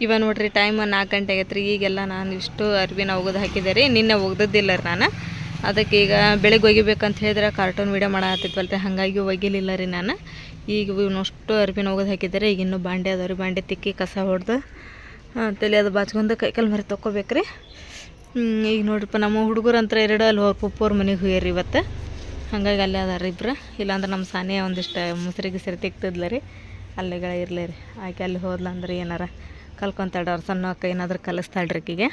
ಇವಾಗ ನೋಡ್ರಿ ಟೈಮ್ 4 ಗಂಟೆ ಆಗೈತೆ ರೀ. ಈಗೆಲ್ಲ ನಾನು ಇಷ್ಟು ಅರ್ಬಿನ ಒಗೆದು ಹಾಕಿದೆ ರೀ. ನಿನ್ನೆ ಒಗ್ದಿದ್ದಿಲ್ಲ ರೀ ನಾನು. ಅದಕ್ಕೆ ಈಗ ಬೆಳಗ್ಗೆ ಒಗಿಬೇಕಂತ ಹೇಳಿದ್ರೆ ಕಾರ್ಟೂನ್ ವೀಡಿಯೋ ಮಾಡತ್ತಿದ್ವಲ್ಲ ರೀ, ಹಾಗಾಗಿ ಒಗಿಲಿಲ್ಲ ರೀ ನಾನು. ಈಗ ಇವನಷ್ಟು ಅರ್ಬಿನ ಒಗೆದು ಹಾಕಿದ್ದಾರೆ. ಈಗ ಇನ್ನೂ ಬಾಂಡೆ ಅದಾವೆ ರೀ. ಬಾಂಡೆ ತಿಕ್ಕಿ ಕಸ ಹೊಡೆದು ತಲೆ ಅದು ಬಾಚ್ಕೊಂಡು ಕೈಕಾಲು ಮರಿ ತೊಗೋಬೇಕು ರೀ. ಈಗ ನೋಡ್ರಿಪ್ಪ ನಮ್ಮ ಹುಡುಗರು ಅಂತ 2 ಅಲ್ಲಿ ಪುಪ್ಪೋರ್ ಮನೆಗೆ ಹೋಗ್ಯಾರ ಇವತ್ತು. ಹಾಗಾಗಿ ಅಲ್ಲೇ ಅದಾರ ಇಬ್ರು. ಇಲ್ಲಾಂದ್ರೆ ನಮ್ಮ ಸಾನೆ ಒಂದಿಷ್ಟು ಮುಸ್ರಿ ಗಿಸ್ರಿ ತಿಕ್ತಿದ್ಲ ರೀ. ಅಲ್ಲಿಗಳ ಇರಲಿ ರೀ. ಆಕೆ ಅಲ್ಲಿ ಹೋದ್ಲ ಅಂದ್ರೆ ಏನಾರ ಕಲ್ಕೊಂತಾಳ್ರಿ. ಅವ್ರ ಸಣ್ಣ ಅಕ್ಕ ಏನಾದರೂ ಕಲಿಸ್ತಾಳ್ರಿ ಆಕಿಗೆ.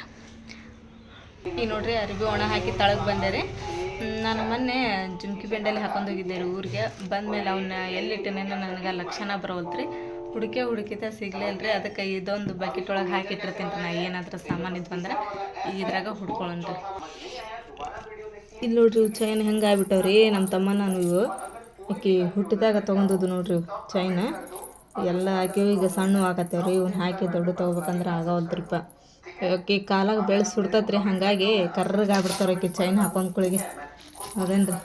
ಈಗ ನೋಡ್ರಿ ಅರಿಬಿ ಒಣ ಹಾಕಿ ತಳಗೆ ಬಂದೆ ರೀ. ನಾನು ಮೊನ್ನೆ ಜುಮ್ಕಿ ಬೆಂಡಲ್ಲಿ ಹಾಕೊಂಡು ಹೋಗಿದ್ದೆ ರೀ ಊರಿಗೆ. ಬಂದಮೇಲೆ ಅವನ್ನ ಎಲ್ಲಿಟ್ಟನೇನೋ ನನಗೆ ಲಕ್ಷಣ ಬರೋವಲ್ತು ರೀ. ಹುಡುಕಿತ ಸಿಗಲೇ ಇಲ್ರಿ. ಅದಕ್ಕೆ ಇದೊಂದು ಬಕೆಟ್ ಒಳಗೆ ಹಾಕಿಟ್ಟಿರ್ತೀನಿ ರೀ. ನಾ ಏನಾದರೂ ಸಾಮಾನು ಇದ್ವು ಅಂದ್ರೆ ಇದ್ರಾಗ ಹುಡ್ಕೊಳ್ಳೋಣ್ರಿ. ಇಲ್ಲಿ ನೋಡ್ರಿ ಇವು ಚೈನ್ ಹೆಂಗೆ ಆಗ್ಬಿಟ್ಟವ್ರಿ. ನಮ್ಮ ತಮ್ಮ ನಾನು ಇವು ಆಕಿ ಹುಟ್ಟಿದಾಗ ತೊಗೊಂಡದ್ದು ನೋಡ್ರಿ ಇವು ಚೈನ ಎಲ್ಲ ಹಾಕಿವು. ಈಗ ಸಣ್ಣ ಆಗತ್ತೇವ್ರಿ. ಇವ್ನ ಹಾಕಿ ದೊಡ್ಡ ತೊಗೋಬೇಕಂದ್ರೆ ಆಗವಲ್ತ್ರಿಪ್ಪ. ಆಕಿ ಕಾಲಾಗ ಬೆಳೆಸಿ ಸುಡ್ತತ್ರಿ. ಹಾಗಾಗಿ ಕರ್ರಗೆ ಆಗ್ಬಿಡ್ತಾವ್ರಿ ಆಕಿ ಚೈನ್ ಹಾಕೊಂಡ್ಗಳಿಗೆ. ಹೌದೇನ್ರಿ.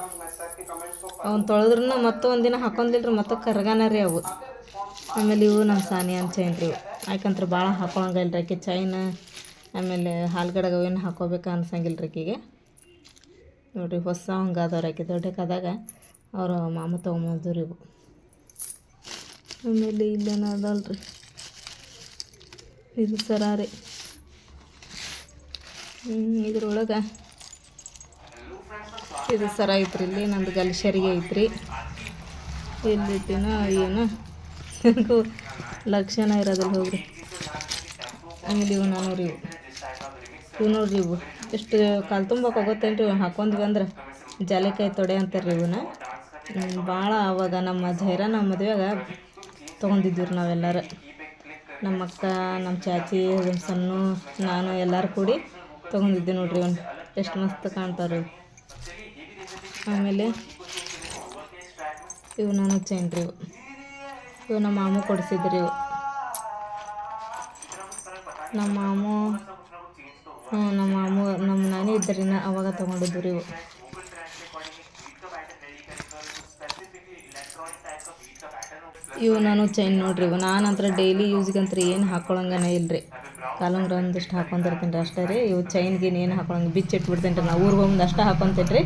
ಅವ್ನು ತೊಳೆದ್ರೂ ಮತ್ತೆ ಒಂದಿನ ಹಾಕೊಂದಿಲ್ರಿ, ಮತ್ತೆ ಕರ್ಗಾನ ರೀ ಅವು. ಆಮೇಲೆ ಇವು ನಮ್ಮ ಸಾನಿಯನ್ ಚೈನ್ ರೀ. ಇವು ಯಾಕಂದ್ರೆ ಭಾಳ ಹಾಕೊಳಂಗಿಲ್ಲ ರೀ ಆಕಿ ಚೈನ್. ಆಮೇಲೆ ಹಾಲ್ಗಡಗ ಅವೇನು ಹಾಕೋಬೇಕು ಅನ್ಸಂಗಿಲ್ಲ ರೀ ಆಕಿಗೆ. ನೋಡಿರಿ ಹೊಸ ಹಂಗೆ ಆದವ್ರು. ಆಕಿ ದೊಡ್ಡಕ್ಕಾದಾಗ ಅವ್ರ ಮಾಮ ತೊಗೊಂಬಂದ್ರು ರೀ ಇವು. ಆಮೇಲೆ ಇಲ್ಲೇನು ಅದಲ್ರಿ ಇದು ಸರ ರೀ. ಇದ್ರೊಳಗೆ ಇದು ಸರ ಐತ್ರಿ. ಇಲ್ಲಿ ನಂದು ಗಲ್ಶರಿಗೆ ಐತ್ರಿ. ಎಲ್ಲಿಟ್ಟಿನೋ ಏನು ನನಗೂ ಲಕ್ಷಣ ಇರೋದಿಲ್ಲ ಹೋಗ್ರಿ. ಆಮೇಲೆ ಇವು ನೋಡ್ರಿ ಇವು ಎಷ್ಟು ಕಾಲು ತುಂಬಕ್ಕೆ ಹೋಗುತ್ತೇನ್ರಿ. ಇವು ಹಾಕೊಂಡ್ವಿ ಅಂದ್ರೆ ಜಾಲಿಕಾಯಿ ತೊಡೆ ಅಂತಾರೆ ರೀ ಇವನ್ನ. ಭಾಳ ಅವಾಗ ನಮ್ಮ ಜೈರಾನ ಮದುವೆಯಾಗ ತೊಗೊಂಡಿದ್ದೀವಿ ನಾವೆಲ್ಲರೂ. ನಮ್ಮ ಅಕ್ಕ, ನಮ್ಮ ಚಾಚಿ, ಸಣ್ಣ ನಾನು ಎಲ್ಲರೂ ಕೂಡಿ ತೊಗೊಂಡಿದ್ದೆ ನೋಡ್ರಿ. ಇವನು ಎಷ್ಟು ಮಸ್ತ್ ಕಾಣ್ತಾವ್ರಿ. ಆಮೇಲೆ ಇವು ನಾನು ಚೈನ್ ರೀ. ಇವು ನಮ್ಮ ಮಾಮ ಕೊಡಿಸಿದ್ರಿ. ಇವು ನಮ್ಮ ನಾನೇ ಇದ್ದರಿನ ಅವಾಗ ತೊಗೊಂಡಿದ್ದು ರೀ ಇವು. ಇವು ನಾನು ಚೈನ್ ನೋಡ್ರಿ. ಇವು ನಾನಂತರ ಡೈಲಿ ಯೂಸ್ಗಂತ್ರ ಏನು ಹಾಕ್ಕೊಳಂಗನೇ ಇಲ್ಲರಿ. ಕಾಲಂಗ್ರ ಒಂದಿಷ್ಟು ಹಾಕ್ಕೊಂಡಿರ್ತೀನಿ ರೀ ಅಷ್ಟೇ ರೀ. ಇವು ಚೈನ್ಗೇನು ಏನು ಹಾಕ್ಕೊಳಂಗೆ ಬಿಚ್ಚಿಟ್ಬಿಡ್ತೀನಿ ರೀ. ನಾವು ಊರಿಗೆ ಹೋಗ್ಬಂದು ಅಷ್ಟೇ ಹಾಕ್ಕೊತೀನಿ ರೀ.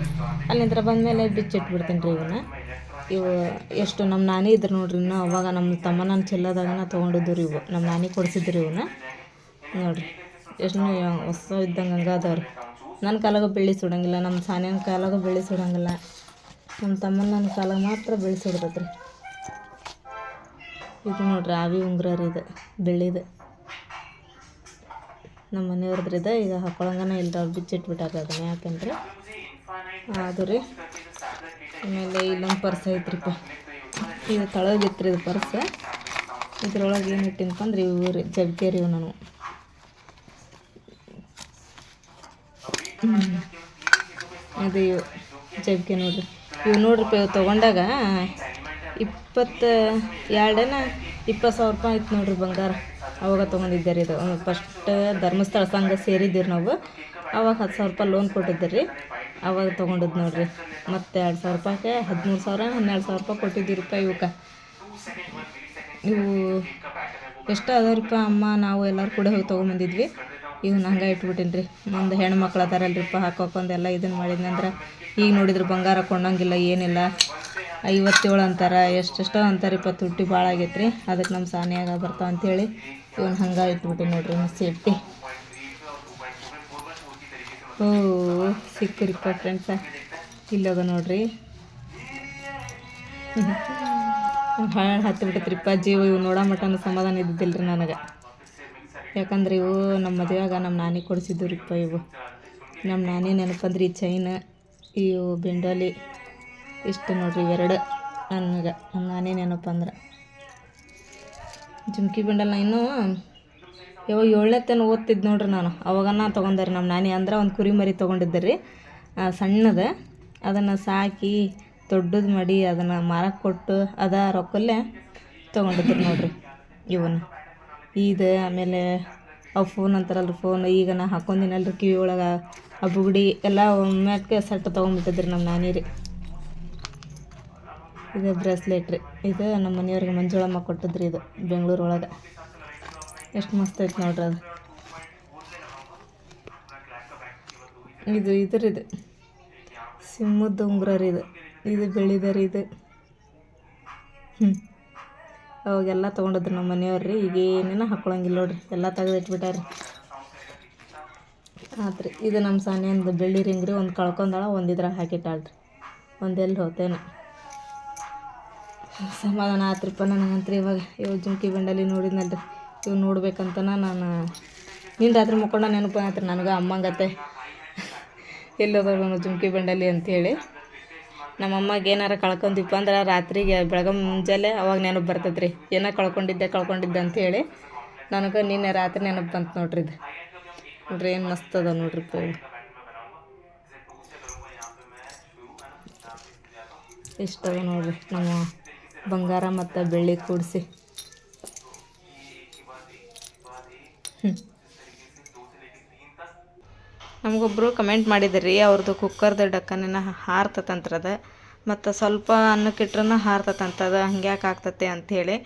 ಅಲ್ಲಿಂದ ಬಂದಮೇಲೆ ಬಿಚ್ಚಿಟ್ಬಿಡ್ತೀನಿ ರೀ ಇವನ್ನ. ಇವು ಎಷ್ಟು ನಮ್ಮ ನಾನಿ ಇದ್ರು ನೋಡ್ರಿ. ಇನ್ನು ಅವಾಗ ನಮ್ಮ ತಮ್ಮನ ಚೆಲ್ಲದಾಗನ ತೊಗೊಂಡಿದ್ದು ರೀ ಇವು. ನಮ್ಮ ನಾನಿ ಕೊಡಿಸಿದ್ರು ಇವನ್ನ ನೋಡಿರಿ. ಎಷ್ಟು ಹೊಸ ಇದ್ದಂಗೆ ಹಂಗೆ ಅದಾವ್ರಿ. ನನ್ನ ಕಾಲಾಗ ಬೆಳ್ಳಿ ಸುಡಂಗಿಲ್ಲ, ನಮ್ಮ ಸಾನ್ಯನ ಕಾಲಾಗ ಬೆಳ್ಳಿ ಸುಡಂಗಿಲ್ಲ. ನಮ್ಮ ತಮ್ಮನ ನನ್ನ ಕಾಲಾಗ ಮಾತ್ರ ಬೆಳ್ಳಿ ಸುಡ್ತೈತೆ ರೀ. ಇದು ನೋಡ್ರಿ ಆವಿ ಉಂಗುರ ರೀ. ಇದು ಬೆಳ್ಳಿದು ನಮ್ಮ ಮನೆಯವ್ರದ್ದು ಇದೆ. ಈಗ ಹಾಕ್ಕೊಳಂಗನೇ ಇಲ್ಲ, ಅವ್ರು ಬಿಚ್ಚಿಟ್ಬಿಟ್ಟಾರೆ ಅದನ್ನ. ಯಾಕಂದ್ರೆ ಅದು ರೀ. ಆಮೇಲೆ ಇಲ್ಲೊಂದು ಪರ್ಸ್ ಐತ್ರಿಪ್ಪ. ಇದು ತಳಗಿತ್ತು ರೀ ಇದು ಪರ್ಸ್. ಇದ್ರೊಳಗೆ ಏನು ಇಟ್ಟಿನಪ್ಪ ಅಂದ್ರೆ ಇವು ರೀ ಜಬ್ಕೆ ರೀ. ಇವು ನಾನು ಅದು ಇವು ಜಬ್ಕೆ ನೋಡ್ರಿ. ಇವು ನೋಡ್ರಿಪ್ಪ. ಇವು ತೊಗೊಂಡಾಗ 20,000 ರೂಪಾಯಿ ಆಯ್ತು ನೋಡ್ರಿ ಬಂಗಾರ. ಅವಾಗ ತೊಗೊಂಡಿದ್ದೆ ರೀ ಇದು. ಫಸ್ಟ್ ಧರ್ಮಸ್ಥಳ ಸಂಘ ಸೇರಿದ್ದೀರಿ ನಾವು. ಅವಾಗ 10,000 ರೂಪಾಯಿ ಲೋನ್ ಕೊಟ್ಟಿದ್ದೆ ರೀ. ಅವಾಗ ತೊಗೊಂಡಿದ್ದು ನೋಡ್ರಿ. ಮತ್ತು 2,000 ರೂಪಾಯಿಗೆ 13,000 12,000 ರೂಪಾಯಿ ಕೊಟ್ಟಿದ್ದೀವಿ ರೂಪಾಯಿ ಇವಕ್ಕೆ. ಇವು ಎಷ್ಟು ಅದಾವ್ರಿಪ್ಪ. ಅಮ್ಮ ನಾವು ಎಲ್ಲರೂ ಕೂಡ ಹೋಗಿ ತೊಗೊಂಬಂದಿದ್ವಿ. ಇವ್ನ ಹಂಗೆ ಇಟ್ಬಿಟ್ಟಿನಿ ರೀ. ಒಂದು ಹೆಣ್ಮಕ್ಳು ಅದಾರಲ್ರಿಪ್ಪ ಹಾಕೋಕೊಂಡೆಲ್ಲ ಇದನ್ನು ಮಾಡಿದ್ನಂದ್ರೆ. ಈಗ ನೋಡಿದ್ರೆ ಬಂಗಾರ ಕೊಂಡಂಗಿಲ್ಲ ಏನಿಲ್ಲ. 57 ಅಂತಾರೆ, ಎಷ್ಟೆಷ್ಟೋ ಅಂತಾರಿಪ್ಪ. ತುಟ್ಟಿ ಭಾಳ ಆಗೈತೆ ರೀ. ಅದಕ್ಕೆ ನಮ್ಮ ಸಾನಿಯಾಗ ಬರ್ತಾವ ಅಂಥೇಳಿ ಇವನು ಹಂಗೆ ಇಟ್ಬಿಟ್ಟು ನೋಡ್ರಿ. Safety ಸಿಕ್ಕರಿಪ್ಪ friends. ಇಲ್ಲೋಗ ನೋಡ್ರಿ ಹಾಳು ಹತ್ತಿಬಿಟ್ಟೈತ್ರಿಪ್ಪ ಜೀವ. ಇವು ನೋಡೋ ಮಟನೂ ಸಮಾಧಾನ ಇದ್ದಿದ್ದಿಲ್ಲ ರೀ ನನಗೆ. ಯಾಕಂದ್ರೆ ಇವು ನಮ್ಮ ಮದುವೆಯಾಗ ನಮ್ಮ ನಾನಿ ಕೊಡಿಸಿದ್ದುರಿಪ್ಪ. ಇವು ನಮ್ಮ ನಾನಿ ನೆನಪಂದ್ರೆ ಈ ಚೈನ್, ಇವು ಬೆಂಡೋಲಿ ಇಷ್ಟು ನೋಡ್ರಿ. ಇವೆರಡು ನನಗೆ ನಮ್ಮ ನಾನಿ ನೆನಪಂದ್ರೆ. ಜುಮ್ಕಿ ಬೆಂಡಲ್ ಇನ್ನೂ ಯಾವಾಗ 7ನೇ ತನಕ ಓದ್ತಿದ್ದು ನೋಡ್ರಿ ನಾನು. ಅವಾಗನ ತೊಗೊಂಡೆ ರೀ ನಮ್ಮ ನಾನಿ. ಅಂದ್ರೆ ಒಂದು ಕುರಿ ಮರಿ ತೊಗೊಂಡಿದ್ದೆ ರೀ ಸಣ್ಣದು. ಅದನ್ನು ಸಾಕಿ ದೊಡ್ಡದು ಮಾಡಿ ಅದನ್ನು ಮಾರಕ್ಕೆ ಕೊಟ್ಟು ಅದ ರೊಕ್ಕಲ್ಲೇ ತೊಗೊಂಡಿದ್ರು ನೋಡ್ರಿ ಇವನ್ನ. ಇದು ಆಮೇಲೆ ಅವು ಫೋನ್ ಅಂತಾರಲ್ರಿ, ಫೋನ್ ಈಗ ನಾ ಹಾಕೊಂಡಿನಲ್ರಿ ಕಿವಿ ಒಳಗೆ ಆ ಬುಗುಡಿ ಎಲ್ಲ ಒಮ್ಮೆಕ್ಕೆ ಸೆಟ್ ತೊಗೊಂಡ್ಬಿಟ್ಟಿದ್ರಿ ನಮ್ಮ ನಾನಿ ರೀ. ಇದು ಬ್ರೇಸ್ಲೆಟ್ ರೀ. ಇದು ನಮ್ಮ ಮನೆಯವ್ರಿಗೆ ಮಂಜುಳಮ್ಮ ಕೊಟ್ಟಿದ್ರಿ. ಇದು ಬೆಂಗಳೂರೊಳಗೆ. ಎಷ್ಟು ಮಸ್ತ್ ಐತೆ ನೋಡ್ರಿ ಅದು. ಇದ್ರದ್ದು ಸಿಂಹದ ಉಂಗುರ ರೀ ಇದು ಬೆಳ್ಳಿದ ರೀ ಇದು. ಅವಾಗೆಲ್ಲ ತೊಗೊಂಡಿದ್ರು ನಮ್ಮ ಮನೆಯವ್ರಿ. ಈಗ ಏನೇನೋ ಹಾಕ್ಕೊಳಂಗಿಲ್ಲ ನೋಡ್ರಿ, ಎಲ್ಲ ತೆಗೆದಿಟ್ಬಿಟ್ಟಾರಿ. ಆತ್ರಿ ಇದು ನಮ್ಮ ಸಾನ್ಯಂದು ಬೆಳ್ಳಿ ರಿಂಗ್ ರೀ. ಒಂದು ಕಳ್ಕೊಂಡಾಳ, ಒಂದು ಇದ್ರಾಗ ಹಾಕಿಟ್ಟಾಳ್ರಿ. ಒಂದೆಲ್ಲಿ ಹೋತೇನೆ. ಸಮಾಧಾನ ಆತ್ರಿಪ್ಪ ನನಗಂತ್ರಿ. ಇವಾಗ ಇವಾಗ ಜುಮ್ಕಿ ಬೆಂಡಲ್ಲಿ ನೋಡಿದ್ನಲ್ರಿ, ಇವು ನೋಡ್ಬೇಕಂತನ ನಾನು ನಿನ್ನ ರಾತ್ರಿ ಮುಕ್ಕೊಂಡ ನೆನಪು ಆತ್ರಿ ನನಗೆ ಅಮ್ಮಂಗತ್ತೆ ಎಲ್ಲೋದವನು ಜುಮ್ಕಿ ಬೆಂಡಲ್ಲಿ ಅಂಥೇಳಿ. ನಮ್ಮಮ್ಮಗೆ ಏನಾರ ಕಳ್ಕೊಂದಿಪ್ಪ ಅಂದ್ರೆ ರಾತ್ರಿಗೆ ಬೆಳಗ್ಗೆ ಮುಂಜಾನೆ ಅವಾಗ ನೆನಪು ಬರ್ತೈತೆ ರೀ. ಏನೋ ಕಳ್ಕೊಂಡಿದ್ದೆ ಅಂಥೇಳಿ ನನಗೆ ನಿನ್ನೆ ರಾತ್ರಿ ನೆನಪು ಬಂತು ನೋಡ್ರಿ. ಇದು ನೋಡ್ರಿ ಏನು ಮಸ್ತ್ ಅದ ನೋಡ್ರಿ. ಇಷ್ಟ ಅದ ನೋಡ್ರಿ ನಮ್ಮ ಬಂಗಾರ ಮತ್ತು ಬೆಳ್ಳಿ ಕೂಡಿಸಿ. ನಮಗೊಬ್ಬರು ಕಮೆಂಟ್ ಮಾಡಿದ್ರಿ, ಅವ್ರದ್ದು ಕುಕ್ಕರ್ದು ಡಕ್ಕನ ಹಾರ್ತತಂತ್ರದ ಮತ್ತು ಸ್ವಲ್ಪ ಅನ್ನಕ್ಕಿಟ್ರೂ ಹಾರ್ತತಂತದ, ಹಂಗ್ಯಾಕೆ ಆಗ್ತತೆ ಅಂಥೇಳಿ.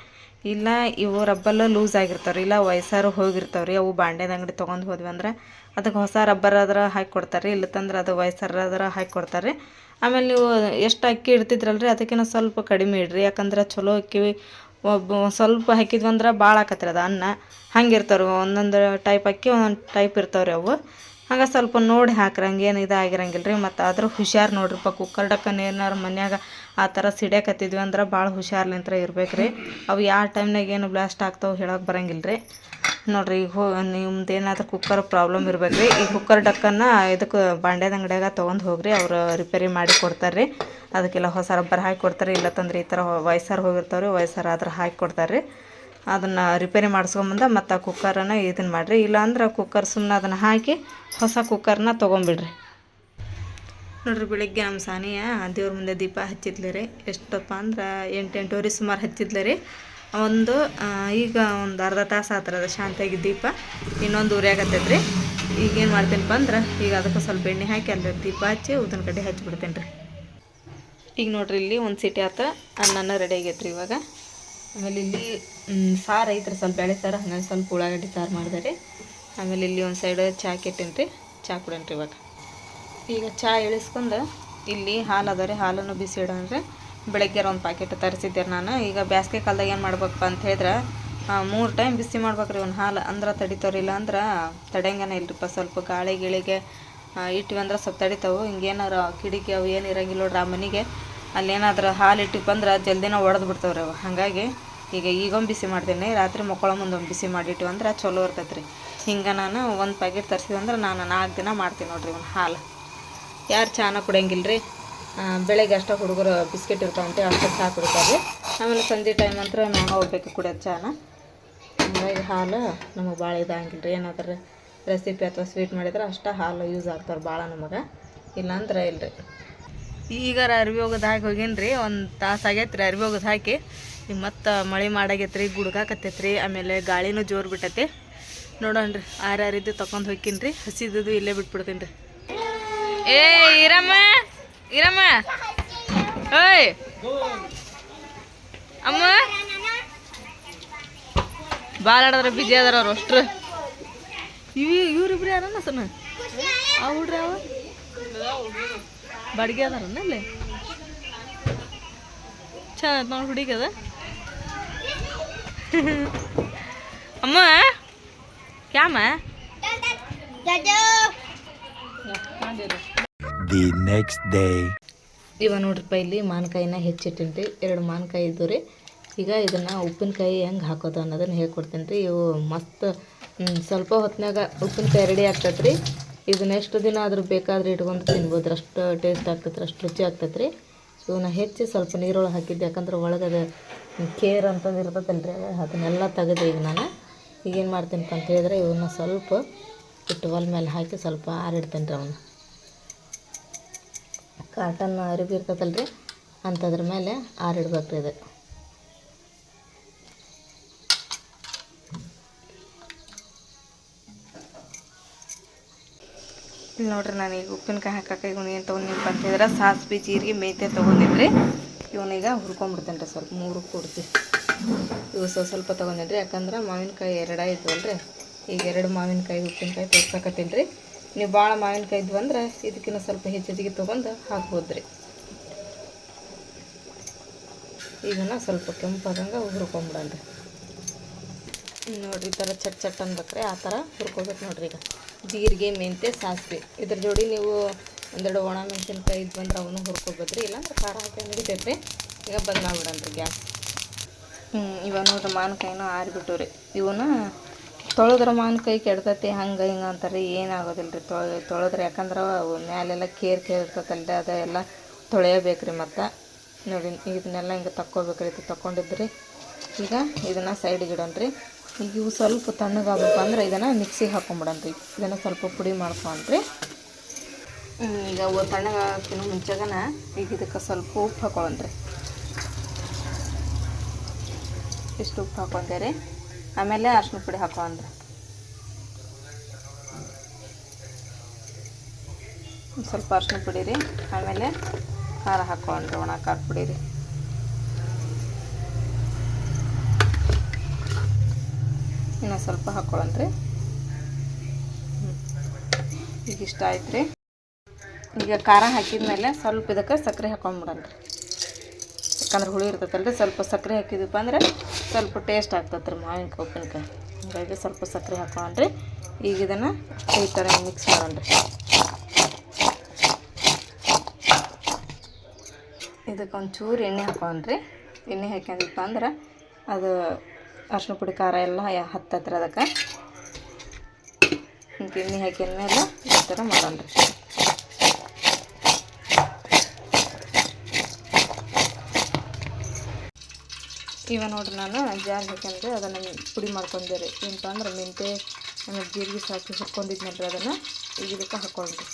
ಇಲ್ಲ ಇವು ರಬ್ಬಲ್ಲ ಲೂಸ್ ಆಗಿರ್ತಾವೆ, ಇಲ್ಲ ವಯಸ್ಸಾರು ಹೋಗಿರ್ತಾವೆ ರೀ. ಅವು ಬಾಂಡೆದ ಅಂಗಡಿ ತೊಗೊಂಡು ಹೋದ್ವಿ ಅಂದ್ರೆ ಅದಕ್ಕೆ ಹೊಸ ರಬ್ಬರ್ ಆದ್ರೆ ಹಾಕಿ ಕೊಡ್ತಾರೆ, ಇಲ್ಲತ್ತಂದ್ರೆ ಅದು ವಯಸ್ಸಾರಾದ್ರೆ ಹಾಕಿ ಕೊಡ್ತಾರೆ. ಆಮೇಲೆ ನೀವು ಎಷ್ಟು ಅಕ್ಕಿ ಇಡ್ತಿದ್ರಲ್ರಿ ಅದಕ್ಕಿಂತ ಸ್ವಲ್ಪ ಕಡಿಮೆ ಇಡ್ರಿ, ಯಾಕಂದ್ರೆ ಚಲೋ ಅಕ್ಕಿ ಸ್ವಲ್ಪ ಹಾಕಿದ್ವಂದ್ರೆ ಭಾಳ ಆಕತ್ರಿ ಅದು ಅನ್ನ. ಹಂಗಿರ್ತಾವೆ ಒಂದೊಂದು ಟೈಪ್ ಅಕ್ಕಿ ಒಂದೊಂದು ಟೈಪ್ ಇರ್ತಾವೆ ರೀ ಅವು. ಹಂಗೆ ಸ್ವಲ್ಪ ನೋಡಿ ಹಾಕ್ರಿ, ಹಂಗೇನು ಇದಾಗಿರಂಗಿಲ್ಲ ರೀ. ಮತ್ತು ಆದರೂ ಹುಷಾರು ನೋಡ್ರಿಪ್ಪ. ಕುಕ್ಕರ್ ಡಕ್ಕನ್ ಏನಾರು ಮನ್ಯಾಗ ಆ ಥರ ಸಿಡ್ಯಾಕತ್ತಿದ್ವಿ ಅಂದ್ರೆ ಭಾಳ ಹುಷಾರ್ಲಿಂತ್ರ ಇರ್ಬೇಕು ರೀ. ಅವು ಯಾವ ಟೈಮ್ನಾಗ ಏನು ಬ್ಲಾಸ್ಟ್ ಆಗ್ತಾವೆ ಹೇಳೋಕೆ ಬರಂಗಿಲ್ಲ ರೀ. ನೋಡಿರಿ ಈಗ ನಿಮ್ದು ಏನಾದರೂ ಕುಕ್ಕರ್ ಪ್ರಾಬ್ಲಮ್ ಇರ್ಬೇಕು ರೀ. ಈ ಕುಕ್ಕರ್ ಡಕ್ಕನ್ನು ಇದಕ್ಕೆ ಬಾಂಡ್ಯದ ಅಂಗಡಿಯಾಗ ತೊಗೊಂಡು ಹೋಗ್ರಿ, ಅವರು ರಿಪೇರಿ ಮಾಡಿ ಕೊಡ್ತಾರೆ ರೀ. ಅದಕ್ಕೆಲ್ಲ ಹೊಸ ರಬ್ಬರ್ ಹಾಕಿ ಕೊಡ್ತಾರೆ. ಇಲ್ಲತ್ತಂದ್ರೆ ಈ ಥರ ವಯಸ್ಸಾರು ಹೋಗಿರ್ತಾವೆ ರೀ, ವಯಸ್ಸಾರು ಆದ್ರೆ ಹಾಕಿ ಕೊಡ್ತಾರೆ ರೀ. ಅದನ್ನು ರಿಪೇರಿ ಮಾಡಿಸ್ಕೊಂಬಂದ ಮತ್ತು ಆ ಕುಕ್ಕರನ್ನು ಇದನ್ನು ಮಾಡಿರಿ. ಇಲ್ಲಾಂದ್ರೆ ಕುಕ್ಕರ್ ಸುಮ್ಮನೆ ಅದನ್ನು ಹಾಕಿ ಹೊಸ ಕುಕ್ಕರ್ನ ತೊಗೊಂಬಿಡ್ರಿ. ನೋಡಿರಿ ಬೆಳಿಗ್ಗೆ ನಮ್ಮ ಸಾನಿಯ ದೇವ್ರ ಮುಂದೆ ದೀಪ ಹಚ್ಚಿದ್ಲಿ ರೀ. ಎಷ್ಟಪ್ಪ ಅಂದ್ರೆ 8-8:30 ಸುಮಾರು ಹಚ್ಚಿದ್ಲಿ ರೀ. ಈಗ ಒಂದು ಅರ್ಧ ತಾಸು ಆತ್ರದ ಶಾಂತಿಯಾಗಿ ದೀಪ ಇನ್ನೊಂದು ಉರಿಯಾಗತ್ತೈತೆ ರೀ. ಈಗೇನು ಮಾಡ್ತೀನಪ್ಪ ಅಂದ್ರೆ ಈಗ ಅದಕ್ಕೆ ಸ್ವಲ್ಪ ಎಣ್ಣೆ ಹಾಕಿ ಅಲ್ಲಿ ದೀಪ ಹಚ್ಚಿ ಉದ್ದಿನ ಕಡ್ಡಿ ಹಚ್ಚಿಬಿಡ್ತೇನೆ ರೀ. ಈಗ ನೋಡ್ರಿ ಇಲ್ಲಿ ಒಂದು ಸಿಟಿ ಆತ, ಅನ್ನನ ರೆಡಿ ಆಗೈತೆ ರೀ ಇವಾಗ. ಆಮೇಲೆ ಇಲ್ಲಿ ಸಾರು ಐತ್ರಿ, ಸ್ವಲ್ಪ ಬೇಳೆ ಸಾರು, ಹಂಗಾಗಿ ಸ್ವಲ್ಪ ಉಳ್ಳಾಗಡ್ಡಿ ಸಾರು ಮಾಡಿದೆ ರೀ. ಆಮೇಲೆ ಇಲ್ಲಿ ಒಂದು ಸೈಡ್ ಚಹಾ ಕೆಟ್ಟೇನಿ ರೀ, ಚಹಾ ಕುಡೇನ್ರಿ ಇವಾಗ. ಈಗ ಚಹಾ ಇಳಿಸ್ಕೊಂಡು ಇಲ್ಲಿ ಹಾಲು ಅದ ರೀ, ಹಾಲನ್ನು ಬಿಸಿ ಇಡೋಣ್ರಿ. ಬೆಳಗ್ಗೆ ಒಂದು ಪ್ಯಾಕೆಟ್ ತರಿಸಿದ್ದೆ ನಾನು. ಈಗ ಬೇಸಿಗೆ ಕಾಲದಾಗ ಏನು ಮಾಡ್ಬೇಕಪ್ಪ ಅಂತ ಹೇಳಿದ್ರೆ 3 ಟೈಮ್ ಬಿಸಿ ಮಾಡ್ಬೇಕ್ರಿ ಒಂದು ಹಾಲು, ಅಂದ್ರೆ ತಡಿತಾವ್ರಿ. ಇಲ್ಲ ಅಂದ್ರೆ ತಡೆಯಂಗನ ಇಲ್ರಿಪ್ಪ. ಸ್ವಲ್ಪ ಗಾಳಿ ಗಿಳಿಗೆ ಇಟ್ಟಿವಿ ಅಂದ್ರೆ ಸ್ವಲ್ಪ ತಡಿತಾವೆ. ಹಿಂಗೇನಾರು ಕಿಡಿಕಿ ಅವು ಏನು ಇರಂಗಿಲ್ಲ ನೋಡ್ರಿ ಆ ಮನೆಗೆ. ಅಲ್ಲೇನಾದ್ರೂ ಹಾಲು ಇಟ್ಟಿಪ್ಪ ಅಂದ್ರೆ ಜಲ್ದಿನ ಒಡೆದು ಬಿಡ್ತಾವ್ರಿ ಅವು. ಹಾಗಾಗಿ ಈಗೊಂದು ಬಿಸಿ ಮಾಡ್ತೀನಿ, ರಾತ್ರಿ ಮಕ್ಕಳ ಮುಂದೆ ಒಂದು ಬಿಸಿ ಮಾಡಿಟ್ಟಿವಿ ಅಂದ್ರೆ ಚಲೋ ಇರ್ತೈತೆ ರೀ. ಹಿಂಗೆ ನಾನು ಒಂದು ಪ್ಯಾಕೆಟ್ ತರಿಸಿದ್ವಿ ಅಂದ್ರೆ ನಾನು 4 ದಿನ ಮಾಡ್ತೀನಿ ನೋಡ್ರಿ ಒಂದು ಹಾಲು. ಯಾರು ಚಾನ ಕುಡಿಯಂಗಿಲ್ಲ ರೀ. ಬೆಳಗ್ಗೆ ಅಷ್ಟೇ ಹುಡುಗರು ಬಿಸ್ಕೆಟ್ ಇರ್ತಾವಂತೆ ಅಷ್ಟು ಚಹಾ ಕುಡಿತಾರೆ. ಆಮೇಲೆ ಸಂಜೆ ಟೈಮ್ ಅಂತ ನಾನು ಹೋಗ್ಬೇಕು ಕುಡಿಯೋದು ಚಾನ. ಹಂಗಾಗಿ ಹಾಲು ನಮಗೆ ಭಾಳ ಇದಾಗಿಲ್ಲ ರೀ. ಏನಾದ್ರೆ ರೆಸಿಪಿ ಅಥವಾ ಸ್ವೀಟ್ ಮಾಡಿದ್ರೆ ಅಷ್ಟೇ ಹಾಲು ಯೂಸ್ ಆಗ್ತಾರೆ ಭಾಳ ನಮಗೆ, ಇಲ್ಲಾಂದ್ರೆ ಇಲ್ಲರಿ. ಈಗ ಅರ್ವಿ ಹೋಗೋದು ಹಾಕಿ ಹೋಗೀನಿ ರೀ, 1 ತಾಸು ಆಗೈತೆ ರೀ ಅರ್ವಿ ಹೋಗೋದು ಹಾಕಿ. ಈಗ ಮತ್ತು ಮಳೆ ಮಾಡಾಗೈತೆ ರೀ, ಗುಡ್ಗಾಕತ್ತೈತೆ ರೀ. ಆಮೇಲೆ ಗಾಳಿನೂ ಜೋರು ಬಿಟ್ಟೈತೆ. ನೋಡೋಣ್ರಿ ಆರ್ಯಾರಿದ್ದು ತೊಗೊಂಡು ಹೋಗ್ತೀನಿ ರೀ. ಹಸಿದ್ದು ಇಲ್ಲೇ ಬಿಟ್ಬಿಡ್ತೀನಿ ರೀ. ಏ ಇರಮ್ಮ ಓಯ್ ಅಮ್ಮ ಭಾಳ ಆಡಿದ್ರೆ ಬಿಜಿ ಅದಾರ ಅವ್ರು ಅಷ್ಟ್ರು. ಇವ್ರಿಬ್ರು ಯಾರನ್ನ ಸಣ್ಣ ಆ ಹುಡ್ರಿ ಅವ ಬಾಡಿಗೆ ಅದಾರನ್ನ ಅಲ್ಲೇ ಚೆನ್ನಾಗಿ ನೋಡಿ ಹುಡುಗದ. ಅಮ್ಮ ಕ್ಯಾಮ The next day. ಇವಾಗ ನೋಡ್ರಿಪ್ಪ ಇಲ್ಲಿ ಮಾವಿನಕಾಯಿನ ಹೆಚ್ಚಿಟ್ಟಿನಿ ರೀ. 2 ಮಾವಿನಕಾಯಿ ಇದ್ದು ರೀ. ಈಗ ಇದನ್ನು ಉಪ್ಪಿನಕಾಯಿ ಹೆಂಗೆ ಹಾಕೋದು ಅನ್ನೋದನ್ನು ಹೇಳ್ಕೊಡ್ತೀನಿ ರೀ. ಇವು ಮಸ್ತ್ ಸ್ವಲ್ಪ ಹೊತ್ತಿನಾಗ ಉಪ್ಪಿನಕಾಯಿ ರೆಡಿ ಆಗ್ತೈತೆ ರೀ. ಇದನ್ನ ಎಷ್ಟು ದಿನ ಆದರೂ ಬೇಕಾದ್ರೆ ಇಟ್ಕೊಂಡು ತಿನ್ಬೋದು, ಅಷ್ಟು ಟೇಸ್ಟ್ ಆಗ್ತೈತೆ ರೀ, ಅಷ್ಟು ರುಚಿ ಆಗ್ತೈತೆ ರೀ. ಇವನ್ನ ಹೆಚ್ಚಿ ಸ್ವಲ್ಪ ನೀರೊಳಗೆ ಹಾಕಿದ್ದೆ, ಯಾಕಂದ್ರೆ ಒಳಗಡೆ ಕೇರ್ ಅಂತಂದು ಇರ್ತೈತಲ್ಲ ರೀ, ಅದನ್ನೆಲ್ಲ ತೆಗೆದು ಈಗ ನಾನು ಈಗೇನು ಮಾಡ್ತೀನಿ ಅಂತ ಹೇಳಿದ್ರೆ ಇವನ್ನ ಸ್ವಲ್ಪ ಇಟ್ಟು ಒಲೆ ಮೇಲೆ ಹಾಕಿ ಸ್ವಲ್ಪ ಆರಿಡ್ತೇನೆ ರೀ. ಅವನ್ನ ಕಾಟನ್ ಅರಿವಿ ಇರ್ತೈತಲ್ಲ ರೀ ಅಂಥದ್ರ ಮೇಲೆ ಆರಿಡ್ಬೇಕು ರೀ. ಇದು ಇಲ್ಲಿ ನೋಡ್ರಿ, ನಾನು ಈಗ ಉಪ್ಪಿನಕಾಯಿ ಹಾಕಕ್ಕೆ ಇವನು ಏನು ತೊಗೊಂಡಿನಪ್ಪ ಅಂತಂದ್ರೆ ಸಾಸಿವೆ ಜೀರಿಗೆ ಮೇಥಿ ತೊಗೊಂಡಿದ್ರಿ. ಇವನೀಗ ಹುರ್ಕೊಂಬಿಡ್ತೇನೆ ರೀ, ಸ್ವಲ್ಪ 3 ಕೂಡ್ಸಿ ಇವು ಸ್ವಲ್ಪ ತೊಗೊಂಡಿನಿ ಯಾಕಂದ್ರೆ ಮಾವಿನಕಾಯಿ 2 ಇದ್ವಲ್ರಿ. ಈಗ 2 ಮಾವಿನಕಾಯಿ ಉಪ್ಪಿನಕಾಯಿ ತೋರ್ಸಕತ್ತೀನಿ ರೀ. ನೀವು ಭಾಳ ಮಾವಿನಕಾಯಿ ಇದ್ವು ಅಂದ್ರೆ ಇದಕ್ಕಿಂತ ಸ್ವಲ್ಪ ಹೆಚ್ಚಿಗೆ ತೊಗೊಂಡು ಹಾಕ್ಬೋದು ರೀ. ಇದನ್ನು ಸ್ವಲ್ಪ ಕೆಂಪಾದಂಗೆ ಹುರ್ಕೊಂಬಿಡೋಣ ನೋಡಿರಿ. ಈ ಥರ ಚಟ್ ಅನ್ಬೇಕ್ರೆ ಆ ಥರ ಹುರ್ಕೋಬೇಕು ನೋಡಿರಿ. ಈಗ ಜೀರಿಗೆ, ಮೆಂತ್ಯ, ಸಾಸಿವೆ ಇದ್ರ ಜೋಡಿ ನೀವು ಒಂದೆರಡು ಒಣ ಮೆಣಸಿನ್ಕಾಯಿ ಇದ್ವು ಅಂದ್ರೆ ಅವನು ಹುರ್ಕೊಬೋದ್ರಿ. ಇಲ್ಲಾಂದ್ರೆ ಖಾರ ಹಾಕಿ ನಡಿತೈತೆ. ಈಗ ಬಂದ್ ಮಾಡಿಬಿಡೋಣ ಗ್ಯಾಸ್. ಇವಾಗ ನೋಡ್ರಿ ಮಾವಿನಕಾಯಿನೂ ಆರಿಬಿಟ್ಟು ರೀ. ಇವನ್ನ ತೊಳೆದ್ರೆ ಮಾವಿನಕಾಯಿ ಕೆಡ್ತೈತಿ ಹಂಗೆ ಹಿಂಗೆ ಅಂತಾರೆ. ಏನಾಗೋದಿಲ್ಲ ರೀ ತೊಳೆದ್ರೆ. ಯಾಕಂದ್ರೆ ಅವು ಮ್ಯಾಲೆಲ್ಲ ಕೇರ್ ಇರ್ತೈತಲ್ರಿ, ಅದೆಲ್ಲ ತೊಳೆಯಬೇಕು ರೀ. ಮತ್ತು ನೋಡಿ ಇದನ್ನೆಲ್ಲ ಹಿಂಗೆ ತಕ್ಕೋಬೇಕ್ರಿ. ಇದು ತಗೊಂಡಿದ್ರಿ. ಈಗ ಇದನ್ನು ಸೈಡಿಗೆ ಇಡೋಣ್ರಿ. ಈಗ ಇವು ಸ್ವಲ್ಪ ತಣ್ಣಗಾಗಬೇಕು ಅಂದ್ರೆ ಇದನ್ನು ಮಿಕ್ಸಿಗೆ ಹಾಕೊಂಬಿಡೋಣ್ರಿ. ಇದನ್ನು ಸ್ವಲ್ಪ ಪುಡಿ ಮಾಡ್ಕೊಂಡ್ರಿ. ಈಗ ಅವು ತಣ್ಣಗಾಗೋಕ್ಕಿಂತ ಮುಂಚೆಗನ ಈಗ ಇದಕ್ಕೆ ಸ್ವಲ್ಪ ಉಪ್ಪು ಹಾಕೊಳ್ಳೋಣ್ರಿ. ಇಷ್ಟು ಉಪ್ಪು ಹಾಕೊಂಡೆ. ಆಮೇಲೆ ಅರಿಶಿನ ಪುಡಿ ಹಾಕೊಂಡ್ರಿ. ಸ್ವಲ್ಪ ಅರಿಶಿನ ಪುಡಿ ರೀ. ಆಮೇಲೆ ಖಾರ ಹಾಕೊಂಡ್ರಿ, ಒಣ ಖಾರ ಪುಡಿ ರೀ. ಇನ್ನೂ ಸ್ವಲ್ಪ ಹಾಕೊಳ್ಳೋಣ್ರಿ. ಈಗ ಇಷ್ಟ ಆಯ್ತು ರೀ. ಈಗ ಖಾರ ಹಾಕಿದ್ಮೇಲೆ ಸ್ವಲ್ಪ ಇದಕ್ಕೆ ಸಕ್ಕರೆ ಹಾಕೊಂಡ್ಬಿಡೋಣ್ರಿ. ಯಾಕಂದ್ರೆ ಹುಳಿ ಇರ್ತೈತಲ್ರಿ, ಸ್ವಲ್ಪ ಸಕ್ಕರೆ ಹಾಕಿದಪ್ಪ ಅಂದ್ರೆ ಸ್ವಲ್ಪ ಟೇಸ್ಟ್ ಆಗ್ತೈತೆ ರೀ ಮಾವಿನಕಾಯಿ ಉಪ್ಪಿನಕಾಯಿ. ಹಾಗಾಗಿ ಸ್ವಲ್ಪ ಸಕ್ಕರೆ ಹಾಕೊಂಡ್ರಿ. ಈಗ ಇದನ್ನು ಈ ಥರ ಮಿಕ್ಸ್ ಮಾಡೋಣ್ರಿ. ಇದಕ್ಕೆ ಒಂಚೂರು ಎಣ್ಣೆ ಹಾಕೊಂಡ್ರಿ. ಎಣ್ಣೆ ಹಾಕ್ಯಂದಪ್ಪ ಅಂದ್ರೆ ಅದು ಅರಿಶಿನ ಪುಡಿ ಖಾರ ಎಲ್ಲ ಹತ್ತತ್ರ ಅದಕ್ಕೆ. ಎಣ್ಣೆ ಹಾಕಿದ್ಮೇಲೆ ಈ ಥರ ಮಾಡೋಣ್ರಿ. ಇವಾಗ ನೋಡ್ರಿ ನಾನು ಜಾರ್ ಹಾಕ್ಯಂದ್ರೆ ಅದನ್ನು ಪುಡಿ ಮಾಡ್ಕೊಂಡೆ ರೀ. ಏನಪ್ಪ ಅಂದ್ರೆ ಮೆಂತ್ಯ ಆಮೇಲೆ ಜೀರಿಗೆ ಸಾಕಿ ಹುರ್ಕೊಂಡಿದ್ನಲ್ರಿ ಅದನ್ನು ಈಗ ಇದಕ್ಕೆ ಹಾಕ್ಕೊಂಡ್ರಿ.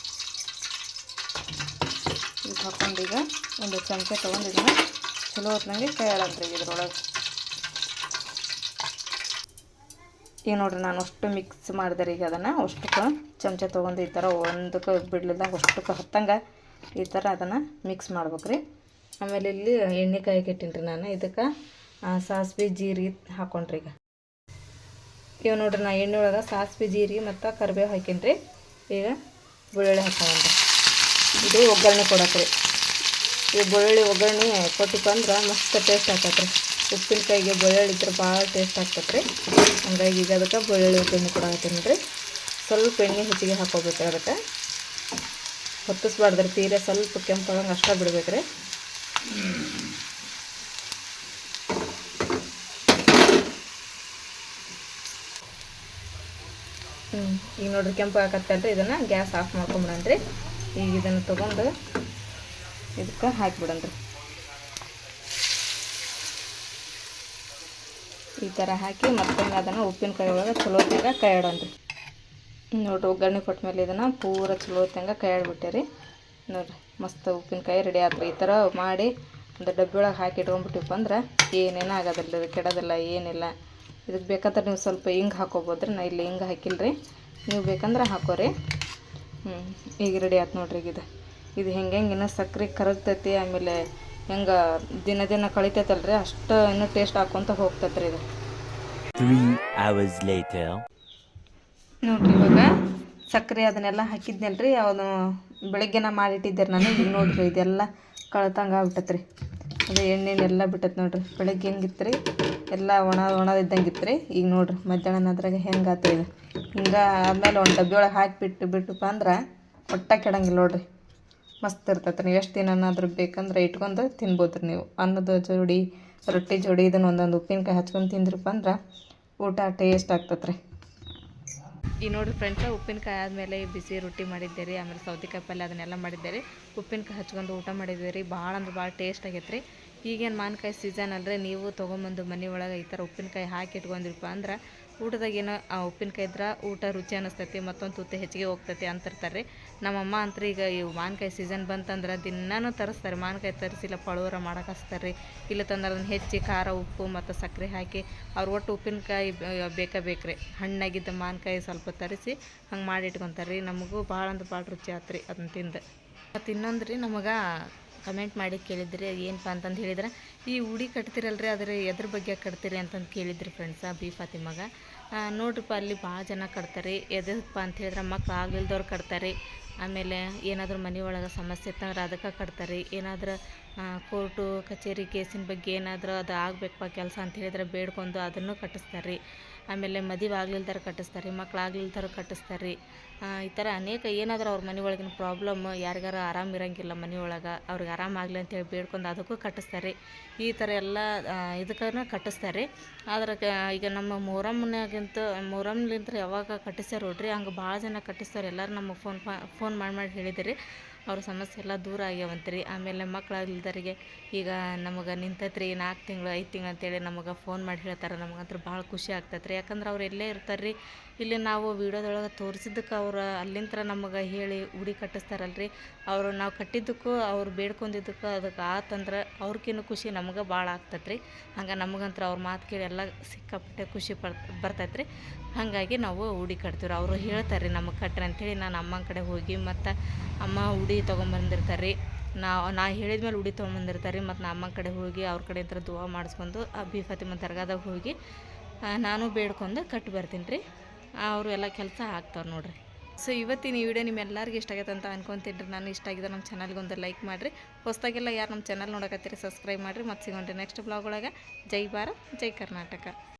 ಇದು ಹಾಕ್ಕೊಂಡು ಈಗ ಒಂದು ಚಮಚ ತೊಗೊಂಡು ಇದನ್ನು ಚಲೋ ಹೊತ್ತಿನಂಗೆ ಕೈ ಆಡೋಣ್ರಿ ಇದ್ರೊಳಗೆ. ಈಗ ನೋಡ್ರಿ ನಾನು ಅಷ್ಟು ಮಿಕ್ಸ್ ಮಾಡಿದೆ ರೀ. ಈಗ ಅದನ್ನು ಅಷ್ಟಕ್ಕೆ ಚಮಚ ತೊಗೊಂಡು ಈ ಥರ ಒಂದಕ್ಕೆ ಬಿಡ್ಲಿಲ್ಲ ಅಷ್ಟಕ್ಕೆ ಹತ್ತಂಗೆ ಈ ಥರ ಅದನ್ನು ಮಿಕ್ಸ್ ಮಾಡ್ಬೇಕ್ರಿ. ಆಮೇಲೆ ಇಲ್ಲಿ ಎಣ್ಣೆ ಕಾಯಕ್ಕೆ ಇಟ್ಟಿನಿ ರೀ ನಾನು. ಇದಕ್ಕೆ ಸಾಸಿವೆ ಜೀರಿಗೆ ಹಾಕೊಂಡ್ರಿ. ಇವಾಗ ನೋಡ್ರಿ ನಾ ಎಣ್ಣೆ ಒಳಗೆ ಸಾಸಿವೆ ಜೀರಿಗೆ ಮತ್ತು ಕರಿಬೇವು ಹಾಕೀನಿ ರೀ. ಈಗ ಬೆಳ್ಳುಳ್ಳಿ ಹಾಕೊಂಡ್ರಿ. ಇದು ಒಗ್ಗರಣೆ ಕೊಡಕ್ಕೆ ರೀ. ಈ ಬೆಳ್ಳುಳ್ಳಿ ಒಗ್ಗರಣೆ ಕೊಟ್ಟಿಪ್ಪ ಅಂದ್ರೆ ಮಸ್ತ್ ಟೇಸ್ಟ್ ಆಗ್ತೈತೆ ರೀ. ಉಪ್ಪಿನಕಾಯಿಗೆ ಬೆಳ್ಳುಳ್ಳಿ ಇದ್ರೆ ಭಾಳ ಟೇಸ್ಟ್ ಆಗ್ತೈತೆ ರೀ. ಹಂಗಾಗಿ ಈಗ ಅದಕ್ಕೆ ಬೆಳ್ಳುಳ್ಳಿ ಒಗ್ಗರಣೆ ಕೊಡತ್ತೀನಿ ರೀ. ಸ್ವಲ್ಪ ಎಣ್ಣೆ ಹೆಚ್ಚಿಗೆ ಹಾಕೋಬೇಕು. ಅದಕ್ಕೆ ಹೊತ್ತಿಸ್ಬಾರ್ದ್ರಿ ತೀರ, ಸ್ವಲ್ಪ ಕೆಂಪಾಗಂಗೆ ಅಷ್ಟೇ ಬಿಡ್ಬೇಕು ರೀ. ಈಗ ನೋಡ್ರಿ ಕೆಂಪು ಹಾಕತ್ತಲ್ರಿ. ಇದನ್ನು ಗ್ಯಾಸ್ ಆಫ್ ಮಾಡ್ಕೊಂಬಿಡೋಣ್ರಿ. ಈಗ ಇದನ್ನು ತೊಗೊಂಡು ಇದಕ್ಕೆ ಹಾಕಿಬಿಡೋಣ್ರಿ. ಈ ಥರ ಹಾಕಿ ಮತ್ತೊಮ್ಮೆ ಅದನ್ನು ಉಪ್ಪಿನಕಾಯಿ ಒಳಗೆ ಚಲೋ ಹೊತ್ತಿನಾಗ ಕೈ ಆಡೋಣ್ರಿ. ನೋಡಿರಿ ಒಗ್ಗರಣೆ ಕೊಟ್ಟ ಮೇಲೆ ಇದನ್ನು ಪೂರ ಚಲೋ ಹೊತ್ತಿನಾಗ ಕೈ ಆಡ್ಬಿಟ್ಟೆ ರೀ. ನೋಡಿರಿ ಮಸ್ತ್ ಉಪ್ಪಿನಕಾಯಿ ರೆಡಿ ಆತ್ರಿ. ಈ ಥರ ಮಾಡಿ ಒಂದು ಡಬ್ಬಿ ಒಳಗೆ ಹಾಕಿ ಇಟ್ಕೊಂಡ್ಬಿಟ್ಟಿಪ್ಪ ಅಂದ್ರೆ ಏನೇನು ಆಗೋದಿಲ್ಲ ರೀ, ಕೆಡೋದಿಲ್ಲ ಏನಿಲ್ಲ. ಇದಕ್ಕೆ ಬೇಕಾದ್ರೆ ನೀವು ಸ್ವಲ್ಪ ಹಿಂಗೆ ಹಾಕೋಬೋದ್ರಿ. ನಾ ಇಲ್ಲಿ ಹಿಂಗೆ ಹಾಕಿಲ್ರಿ, ನೀವು ಬೇಕಂದ್ರೆ ಹಾಕೋರಿ. ಈಗ ರೆಡಿ ಆಯ್ತು ನೋಡ್ರಿ. ಇದು ಹೆಂಗೆ ಇನ್ನೂ ಸಕ್ಕರೆ ಕರಗ್ತೈತಿ. ಆಮೇಲೆ ಹೆಂಗೆ ದಿನ ಕಳಿತೈತಲ್ರಿ ಅಷ್ಟು ಇನ್ನೂ ಟೇಸ್ಟ್ ಹಾಕ್ಕೊಂತ ಹೋಗ್ತೈತೆ ರೀ ಇದು. 3 hours later. ನೋಡ್ರಿ ಇವಾಗ ಸಕ್ಕರೆ ಅದನ್ನೆಲ್ಲ ಹಾಕಿದ್ನಲ್ರಿ. ಅವನು ಬೆಳಗ್ಗೆನ ಮಾಡಿಟ್ಟಿದ್ದೆ ನಾನು. ಈಗ ನೋಡ್ರಿ ಇದೆಲ್ಲ ಕಳ್ತಂಗೆ ಆಗ್ಬಿಟ್ಟೈತೆ ರೀ. ಅದು ಎಣ್ಣೆನೆಲ್ಲ ಬಿಟ್ಟೈತೆ ನೋಡ್ರಿ. ಬೆಳಗ್ಗೆ ಹೆಂಗಿತ್ತು ರೀ ಎಲ್ಲ ಒಣದಿದ್ದಂಗೆ ಇತ್ತು ರೀ. ಈಗ ನೋಡ್ರಿ ಮಧ್ಯಾಹ್ನ ಅದ್ರಾಗ ಹೆಂಗೆ ಆತ ಇದು. ಹಿಂಗೆ ಆಮೇಲೆ ಒಂದು ಡಬ್ಬಿ ಒಳಗೆ ಹಾಕಿಬಿಟ್ಟುಪ್ಪ ಅಂದ್ರೆ ಒಟ್ಟ ಕೆಡಂಗಿಲ್ಲ ನೋಡ್ರಿ. ಮಸ್ತ್ ಇರ್ತೈತೆ. ನೀವು ಎಷ್ಟು ದಿನನಾದ್ರೂ ಬೇಕಂದ್ರೆ ಇಟ್ಕೊಂಡು ತಿನ್ಬೋದು ರೀ ನೀವು. ಅನ್ನದ ಜೋಡಿ, ರೊಟ್ಟಿ ಜೋಡಿ ಇದನ್ನು ಒಂದೊಂದು ಉಪ್ಪಿನಕಾಯಿ ಹಚ್ಕೊಂಡು ತಿಂದ್ರಪ್ಪ ಅಂದ್ರೆ ಊಟ ಟೇಸ್ಟ್ ಆಗ್ತೈತೆ ರೀ. ಈಗ ನೋಡಿರಿ ಫ್ರೆಂಡ್ಸ, ಉಪ್ಪಿನಕಾಯಿ ಆದಮೇಲೆ ಬಿಸಿ ರೊಟ್ಟಿ ಮಾಡಿದ್ದೆ ರೀ. ಆಮೇಲೆ ಸೌತೆಕಾಯಿ ಪಲ್ಯ ಅದನ್ನೆಲ್ಲ ಮಾಡಿದ್ದೆ ರೀ. ಉಪ್ಪಿನಕಾಯಿ ಹಚ್ಕೊಂಡು ಊಟ ಮಾಡಿದ್ದೆ ರೀ. ಭಾಳ ಅಂದ್ರೆ ಭಾಳ ಟೇಸ್ಟ್ ಆಗೈತೆ ರೀ. ಈಗೇನು ಮಾವಿನಕಾಯಿ ಸೀಸನ್ ಅಲ್ರಿ, ನೀವು ತೊಗೊಂಬಂದು ಮನೆ ಒಳಗೆ ಈ ಥರ ಉಪ್ಪಿನಕಾಯಿ ಹಾಕಿ ಇಟ್ಕೊಂಡಿರಪ್ಪ ಅಂದ್ರೆ ಊಟದಾಗೇನೋ ಆ ಉಪ್ಪಿನಕಾಯಿ ಇದ್ರೆ ಊಟ ರುಚಿ ಅನ್ನಿಸ್ತೈತಿ, ಮತ್ತೊಂದು ತುತ್ತು ಹೆಚ್ಚಿಗೆ ಹೋಗ್ತೈತಿ ಅಂತಿರ್ತಾರೆ ರೀ. ನಮ್ಮಮ್ಮ ಅಂತೂ ಈಗ ಇವು ಮಾವಿನಕಾಯಿ ಸೀಸನ್ ಬಂತಂದ್ರೆ ದಿನಾನೂ ತರಿಸ್ತಾರೆ. ಮಾವಿನಕಾಯಿ ತರಿಸಿಲ್ಲ ಪಳೋರ ಮಾಡಕ್ಕೆ ಹಚ್ತಾರೆ ರೀ. ಇಲ್ಲ ತಂದ್ರೆ ಅದನ್ನು ಹೆಚ್ಚಿ ಖಾರ ಉಪ್ಪು ಮತ್ತು ಸಕ್ಕರೆ ಹಾಕಿ ಅವ್ರು ಒಟ್ಟು ಉಪ್ಪಿನಕಾಯಿ ಬೇಕ್ರಿ. ಹಣ್ಣಾಗಿದ್ದ ಮಾವಿನಕಾಯಿ ಸ್ವಲ್ಪ ತರಿಸಿ ಹಂಗೆ ಮಾಡಿ ಇಟ್ಕೊತಾರೆ ರೀ. ನಮಗೂ ಭಾಳ ಅಂದ್ರೆ ಭಾಳ ರುಚಿ ಆಯ್ತು ರೀ ಅದನ್ನ ತಿಂದು. ಮತ್ತು ಇನ್ನೊಂದು ರೀ, ನಮಗೆ ಕಮೆಂಟ್ ಮಾಡಿ ಕೇಳಿದ್ರಿ ಏನಪ್ಪ ಅಂತಂದು ಹೇಳಿದ್ರೆ ಈ ಉಡಿ ಕಟ್ತಿರಲ್ರಿ ಅದ್ರ ಎದ್ರ ಬಗ್ಗೆ ಕಟ್ತೀರಿ ಅಂತಂದು ಕೇಳಿದ್ರಿ ಫ್ರೆಂಡ್ಸ ಬಿ ಫಾತಿಮಾಗ. ನೋಡ್ರಿಪ್ಪ ಅಲ್ಲಿ ಭಾಳ ಜನ ಕಟ್ತಾರೆ. ಎದಕ್ಕಪ್ಪ ಅಂತ ಹೇಳಿದ್ರೆ ಮಕ್ಳು ಆಗ್ಲಿಲ್ದವ್ರು ಕಟ್ತಾರೆ. ಆಮೇಲೆ ಏನಾದರೂ ಮನೆ ಒಳಗೆ ಸಮಸ್ಯೆ ಇತ್ತಂದ್ರೆ ಅದಕ್ಕೆ ಕಟ್ತಾರೆ. ಏನಾದರೂ ಕೋರ್ಟು ಕಚೇರಿ ಕೇಸಿನ ಬಗ್ಗೆ ಏನಾದರೂ ಅದು ಆಗಬೇಕಪ್ಪ ಕೆಲಸ ಅಂತ ಹೇಳಿದ್ರೆ ಬೇಡ್ಕೊಂಡು ಅದನ್ನು ಕಟ್ಟಿಸ್ತಾರೆ. ಆಮೇಲೆ ಮದುವೆ ಆಗ್ಲಿಲ್ದಾರ ಕಟ್ಟಿಸ್ತಾರೆ, ಮಕ್ಳು ಆಗ್ಲಿಲ್ದಾರ ಕಟ್ಟಿಸ್ತಾರೆ. ಈ ಥರ ಅನೇಕ ಏನಾದರೂ ಅವ್ರ ಮನೆ ಒಳಗಿನ ಪ್ರಾಬ್ಲಮ್ ಯಾರಿಗಾರ ಆರಾಮ ಇರೋಂಗಿಲ್ಲ ಮನೆ ಒಳಗೆ ಅವ್ರಿಗೆ ಆರಾಮಾಗಲಿ ಅಂತೇಳಿ ಬೇಡ್ಕೊಂಡು ಅದಕ್ಕೂ ಕಟ್ಟಿಸ್ತಾರೆ. ಈ ಥರ ಎಲ್ಲ ಇದಕ್ಕೂ ಕಟ್ಟಿಸ್ತಾರೆ. ಆದ್ರೆ ಈಗ ನಮ್ಮ ಮೊಹರಮ್ನಾಗಂತ ಮೊಹರಮ್ಲಿಂತ ಯಾವಾಗ ಕಟ್ಟಿಸ್ಯಾರ ನೋಡ್ರಿ ಹಂಗೆ ಭಾಳ ಜನ ಕಟ್ಟಿಸ್ತಾರೆ. ಎಲ್ಲರೂ ನಮಗೆ ಫೋನ್ ಮಾಡಿ ಹೇಳಿದಿರಿ ಅವ್ರ ಸಮಸ್ಯೆ ಎಲ್ಲ ದೂರ ಆಗ್ಯಾವಂತ್ರಿ. ಆಮೇಲೆ ಮಕ್ಕಳಾಗ್ಲಿದ್ದರಿಗೆ ಈಗ ನಮಗೆ ನಿಂತೈತ್ರಿ 4 ತಿಂಗಳು 5 ತಿಂಗಳು ಅಂತೇಳಿ ನಮಗೆ ಫೋನ್ ಮಾಡಿ ಹೇಳ್ತಾರೆ. ನಮಗಂತೂ ಭಾಳ ಖುಷಿ ಆಗ್ತೈತ್ರಿ. ಯಾಕಂದ್ರೆ ಅವ್ರು ಎಲ್ಲೇ ಇರ್ತಾರೆ ರೀ, ಇಲ್ಲಿ ನಾವು ವೀಡಿಯೋದೊಳಗೆ ತೋರಿಸಿದ್ದಕ್ಕೆ ಅವ್ರು ಅಲ್ಲಿಂದ ನಮಗೆ ಹೇಳಿ ಉಡಿ ಕಟ್ಟಿಸ್ತಾರಲ್ರಿ, ಅವರು ನಾವು ಕಟ್ಟಿದ್ದಕ್ಕೂ ಅವ್ರು ಬೇಡ್ಕೊಂಡಿದ್ದಕ್ಕೂ ಅದಕ್ಕೆ ಆತಂದ್ರೆ ಅವ್ರಿಗಿನ್ನೂ ಖುಷಿ ನಮಗೆ ಭಾಳ ಆಗ್ತೈತ್ರಿ. ಹಂಗೆ ನಮಗಂತೂ ಅವ್ರ ಮಾತು ಕೇಳಿ ಎಲ್ಲ ಸಿಕ್ಕಾಪಟ್ಟೆ ಖುಷಿ ಬರ್ತೈತ್ರಿ. ಹಾಗಾಗಿ ನಾವು ಉಡಿ ಕಟ್ತೀವಿ. ಅವರು ಹೇಳ್ತಾರೆ ನಮಗೆ ಕಟ್ರಿ ಅಂಥೇಳಿ. ನಾನು ಅಮ್ಮನ ಕಡೆ ಹೋಗಿ ಮತ್ತು ಅಮ್ಮ ಉಡಿ ತೊಗೊಂಬಂದಿರ್ತಾರೆ ರೀ. ನಾ ಹೇಳಿದ್ಮೇಲೆ ಉಡಿ ತೊಗೊಂಬಂದಿರ್ತಾರೆ ರೀ. ಮತ್ತು ನಾ ಅಮ್ಮನ ಕಡೆ ಹೋಗಿ ಅವ್ರ ಕಡೆ ಇಂಥ ದುವಾ ಮಾಡಿಸ್ಕೊಂಡು ಬಿ ಫಾತಿಮಾ ದರ್ಗಾದಾಗ ಹೋಗಿ ನಾನು ಬೇಡ್ಕೊಂಡು ಕಟ್ಟಿ ಬರ್ತೀನಿ ರೀ. ಅವರು ಎಲ್ಲ ಕೆಲಸ ಆಗ್ತಾವೆ ನೋಡಿರಿ. ಸೊ ಇವತ್ತಿನ ಈ ವಿಡಿಯೋ ನಿಮ್ಮೆಲ್ಲರಿಗೂ ಇಷ್ಟ ಆಗೈತೆ ಅಂತ ಅನ್ಕೊತೀನಿ. ನಾನು ಇಷ್ಟ ಆಗಿದೆ ನಮ್ಮ ಚಾನಲ್ಗೆ ಒಂದು ಲೈಕ್ ಮಾಡಿರಿ. ಹೊಸದಾಗೆಲ್ಲ ಯಾರು ನಮ್ಮ ಚಾನಲ್ ನೋಡಕತ್ತೀರಿ ಸಬ್ಸ್ಕ್ರೈಬ್ ಮಾಡಿರಿ. ಮತ್ತು ಸಿಗೋಣ್ರಿ ನೆಕ್ಸ್ಟ್ ಬ್ಲಾಗ್ ಒಳಗೆ. ಜೈ ಭಾರತ್ ಜೈ ಕರ್ನಾಟಕ.